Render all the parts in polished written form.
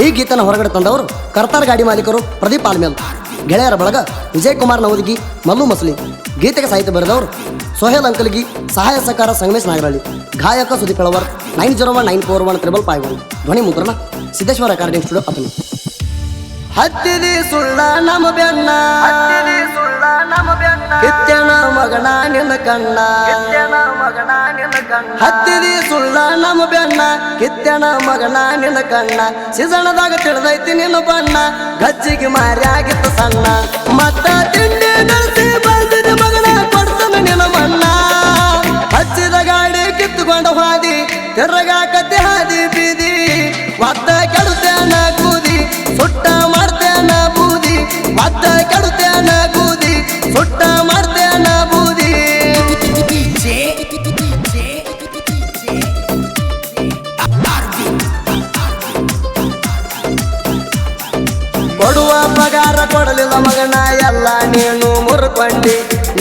ಈ ಗೀತನ ಹೊರಗಡೆ ತಂದವರು ಕರ್ತಾರ ಗಾಡಿ ಮಾಲೀಕರು ಪ್ರದೀಪ್ ಆಲ್ಮೇಲ್, ಗೆಳೆಯರ ಬಳಗ ವಿಜಯ್ ಕುಮಾರ್ ನವದಗಿ, ಮಲ್ಲು ಮಸಲಿ. ಗೀತೆಗೆ ಸಾಹಿತ್ಯ ಬರೆದವರು ಸೋಹೇಲ್ ಅಂಕಲ್ಗಿ, ಸಹಾಯ ಸಹಕಾರ ಸಂಗಮೇಶ್ ನಾಗರಳ್ಳಿ, ಗಾಯಕ ಸುದೀಪ್ ಎಳವರ್. 9019415551. ಧ್ವನಿ ಮುದ್ರಣ ಸಿದ್ದೇಶ್ವರ ರೆಕಾರ್ಡಿಂಗ್ ಸ್ಟುಡಿಯೋ ಅತನಿ. ಹತ್ತಿರಿ ಸುಳ್ಳ ನಮ್ಮ ಬೆನ್ನ, ಕಿತ್ತನ ಮಗನ ನಿನ್ನ ಕಣ್ಣ, ಹತ್ತಿರಿ ಸುಳ್ಳ ನಮ್ಮ ಬೆನ್ನ, ಕಿತ್ತನ ಮಗನ ನಿನ್ನ ಕಣ್ಣ. ಸಿಸಣದಾಗ ತಿಳಿದೈತಿ ನಿನ್ನ ಬಣ್ಣ, ಗಜ್ಜಿಗೆ ಮಾರಿ ಆಗಿತ್ತು ಸಣ್ಣ. ಮತ್ತ ತಿಂಡಿ ನಡೆಸಿ ಬಂದಿದ ಮಗನ ಕೊಡ್ತಾನ ನಿನ್ನ ಮಣ್ಣ. ಹಚ್ಚಿದ ಗಾಡಿ ಕಿತ್ತುಕೊಂಡ ಹಾದಿ, ತಿರ್ಗಾಕತ್ತಿ ಹಾದಿ ಬೀದಿ. ಒತ್ತ ಕೆಡುತ್ತೇನ ಕೂದಿ, ಸುಟ್ಟ ಮಾಡ್ತೇನ ಬೂದಿ. ಒತ್ತ ಕೆಡುತ್ತೇನ ಕೂದಿ, ಸುಟ್ಟ ಮಾಡ್ತೇನ ಬೂದಿ. ಕೊಡುವ ಪಗಾರ ಕೊಡಲಿಲ್ಲ ಮಗನ, ಎಲ್ಲ ನೀನು ಮುರ್ಕೊಂಡಿ.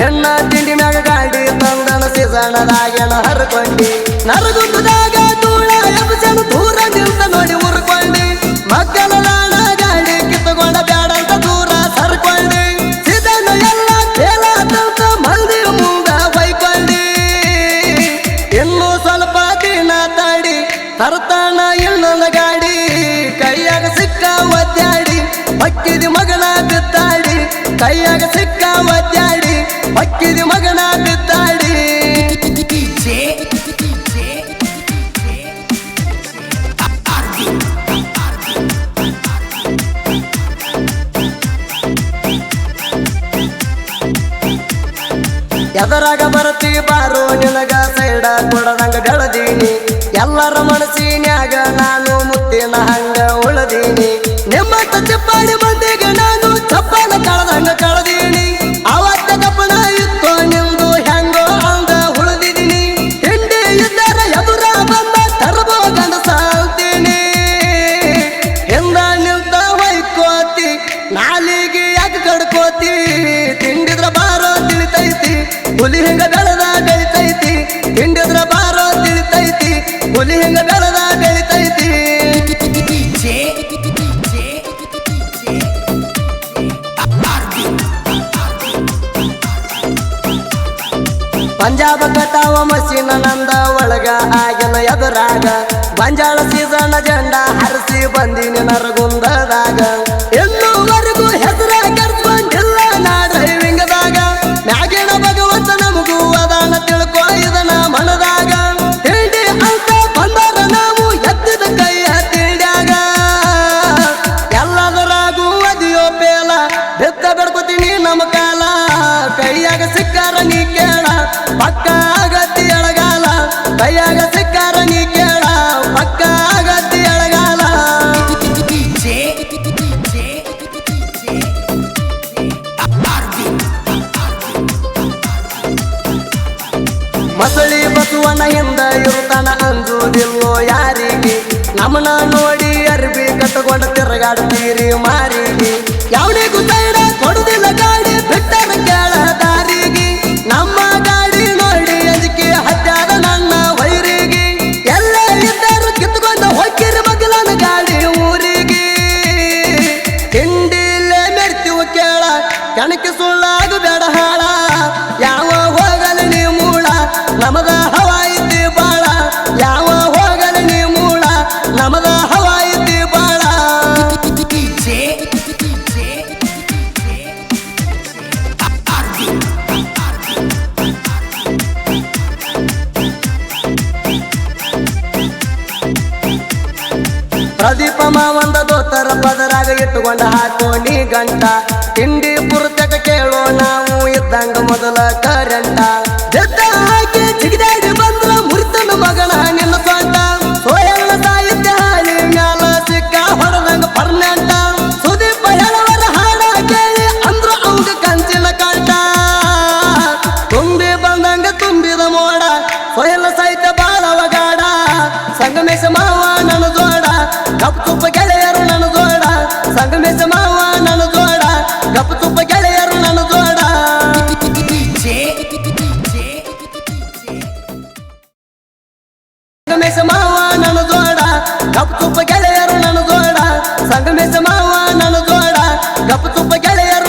ಎಣ್ಣ ತಿಂಡಿ ಮ್ಯಾಗ ಗಾಡಿ ತಂದನ, ಸಿಸಣದಾಗೆನ ಹರ್ಕೊಂಡಿ. ನರಗುಂದದಾಗ ಧೂಳ ಎಬ್ಸಣ ದೂರ ನಿಲ್ತ ನೋಡಿ ಮುರ್ಕೊಂಡಿ. ಮಕ್ಕಳ ಲಾಣ ಗಾಡಿ ಕಿತ್ತುಕೊಂಡ ಬ್ಯಾಡಂತ ದೂರ ಸರ್ಕೊಂಡಿ. ಸಿದನ ಎಲ್ಲ ಕೇಳಾದಂತ ಮಂದಿ ಮುಂದ ಬೈಕೊಂಡಿ. ಇನ್ನು ಸ್ವಲ್ಪ ದಿನ ತಡಿ ತರ್ತಾನ ಇನ್ನೊಂದು ಗಾಡಿ. ಕೈಯಾಗ ಸಿಕ್ಕ ಒದ್ದಾಡಿ ಬಕ್ಕಿದಿ ಮಗನ ಬಿದ್ದಾಡಿ. ಕೈಯಾಗ ಸಿಕ್ಕ ಒದ್ದಾಡಿ ಬಕ್ಕಿದಿ ಮಗನ ಬಿದ್ದಾಡಿ. ಎದರಾಗ ಬರತಿ ಬಾರೋ ನಿನಗ ಸೈಡ ಕೊಡದಂಗ ಬೆಳದೀನಿ. ಎಲ್ಲರ ಮನಸ್ಸಿನ್ಯಾಗ ನಾನು ಮುತ್ತಿನ ಹಂಗ ಉಳದೀನಿ. ನಿಮ್ಮತ್ತ ಚಪ್ಪಾಡಿ ಮಂದಿಗೆ ನಾನು ಚಪ್ಪಾಳ ಕಳದಂಗ ಕಳದೀನಿ. ಅವತ್ತ ಕಪ್ಪಣ ಇತ್ತು ನಿಮ್ದು ಹೆಂಗೋ ಹಂಗ ಉಳಿದಿದ್ದೀನಿ. ತಿಂಡಿ ಇದ್ದರ ಎದುರ ಬಂದ ತರಬೋ ಗಂಡ ಸಾಲ್ತೀನಿ. ಹಿಂದ ನಿಂತ ಹೊಯ್ಕೋತಿ, ನಾಲಿಗೆ ಯಾಕೆ ಕಡ್ಕೋತಿ. ತಿಂಡಿದ್ರ ಬಾರೋ ತಿಳಿತೈತಿ, ಹುಲಿ ಹಿಂಗ ಬೆಳೆದ ಬೆಳಿತೈತಿ. ತಿಂಡಿದ್ರ ಬಾರೋ ತಿಳಿತೈತಿ, ಹುಲಿ ಹಿಂಗ ಬೆಳೆದ ಬೆಳಿತೈತಿ. ಪಂಜಾಬ ಕಟಾವ ಮಷೀನ ನಂದ ಒಳಗ ಆಗಿನ ಎದುರಾಗ. ಬಂಜಾಳ ಸೀಸನ ಜಂಡ ಹರಿಸಿ ಬಂದಿನಿ ನರಗುಂದದಾಗ. ಇನ್ನೂವರೆಗೂ ಹೆಸರ ಕರ್ಸ್ಕೊಂಡಿಲ್ಲ ನಾ ಡ್ರೈವಿಂಗದಾಗ. ಮ್ಯಾಗಿನ ಭಗವಂತ ನಮಗೂ ಅದಾನ ತಿಳ್ಕೊ ಇದನ ಮನದಾಗ. ತಿಂಡಿ ಅಂತ ಬಂದಾರ ನಾವು ಎತ್ತಿದ ಕೈಯ ತಿಂಡ್ಯಾಗ. ಎಲ್ಲದರಾಗೂ ಅದಿಯೋ ಪೇಲ, ಬೆತ್ತ ಬೆಡ್ಕೊತೀನಿ ನಮ್ಮ ಕಾಲ. ಕೈಯಾಗ ಸಿಕ್ಕಾರ ನೀ ಕೇಳ, ಪಕ್ಕ ಆಗತ್ತಿ ಎಳಗಾಲ. ಕೈಯಾಗ ಸಿಕ್ಕಾರ ನೀ ಕೇಳ, ಪಕ್ಕ ಆಗತ್ತಿ ಎಳಗಾಲ. ಮಸಳಿ ಬಸವನ ಹಿಂದ ಇರುತ್ತಾನ ಅಂಜುದಿಲ್ಲೋ ಯಾರಿಗೆ. ನಮ್ಮನ ನೋಡಿ ಅರ್ಬಿ ಕಟ್ಟಕೊಂಡ ತಿರುಗಾಡ್ತೀರಿ ಮಾರಿಗೆ. ಯಾವನಿಗೂ ಸೈಡ ಕೊಡುದಿಲ್ಲ ಗಾಡಿ, ಬಿಟ್ಟರ ಕೇಳ ದಾರಿಗೆ. ನಮ್ಮ ಗಾಡಿ ನೋಡಿ ಅದಕ್ಕೆ ಹತ್ಯಾದ ನನ್ನ ವೈರಿಗೆ. ಎಲ್ಲ ಇದ್ದರು ಕಿತ್ತುಕೊಂಡು ಹೋಗಿರಿ ಮಗಲನ ಗಾಡಿ ಊರಿಗೆ. ತಿಂಡಿಲ್ಲೇ ಮೆರ್ತೀವು ಕೇಳ, ಕಣಕ್ಕೆ ಸುಳ್ಳಾಗು ಬೇಡ ಹಾಳ. ಯಾವ ಹೋಗಲಿ ನೀ ಮೂಳ, ನಮದ ಹವಾ ಐತಿ ಬಾಳ. ಯಾವ ಹೋಗಲಿ ನೀ ಮೂಳ, ನಮದ ಹವಾ ಐತಿ ಬಾಳ. ಪ್ರದೀಪ ಮಾವಂದ ದೋತರ ಪದರಾಗ ಇಟ್ಟುಕೊಂಡ ಹಾಕೋಣಿ ಗಂಟ. ತಿಂಡಿ ಪುರ್ತಕ ಕೇಳೋ ನಾವು ಇದ್ದಂಗ ಮೊದಲ ಕರೆಂಟ. ಜತ್ತ ಹಾಕಿ ಜಿಗಿದಾಡಿ ಬಂದ್ರ ಮುರಿತನ ಮಗನ ನಿನ್ನ ಸ್ವಂತ. ಸೋಯಣ್ಣ ಸಾಹಿತ್ಯ ಹಾಳಿ ಮ್ಯಾಲ ಸಿಕ್ಕ ಹೊರದಂಗ ಪರ್ನೆಂಟ. ಸುದೀಪ ಹೇಳವರ ಹಾಡ ಕೇಳಿ ಅಂದ್ರ ಅವಂಗ ಕಂಚಿನ ಕಂಟ. ತುಂಬಿ ಬಂದಂಗ ತುಂಬಿದ ಮೋಡ, ಸೋಯಣ್ಣ ಸಾಹಿತ್ಯ ಬಾಳವ ಗಾಡ. ಸಂಗಮೇಶ ಮಾವ ನನ್ನ ಜೋಡ, ಕಪ್ ತುಪ್ಪ ಗೆಳೆಯರು ನನ್ನ ಜೋಡ. ಸಂಗಮೇಶ ಮಾವ ನನ್ನ ಜೋಡ, ಕಪ್ ತುಪ್ಪ ಗೆಳೆಯರು ನನ್ನ ಜೋಡ. ಸಂಗಮೇಶ ಮಾವ ನನ್ನ ಜೋಡ, ಕಪ್ ತುಪ್ಪ ಗೆಳೆಯರು ನನ್ನ ಜೋಡ. ಸಂಗಮೇಶ ಮಾವ ನನ್ನ ಜೋಡ ಗಪ್ಪ ತುಪ್ಪ ಗೆಳೆಯರ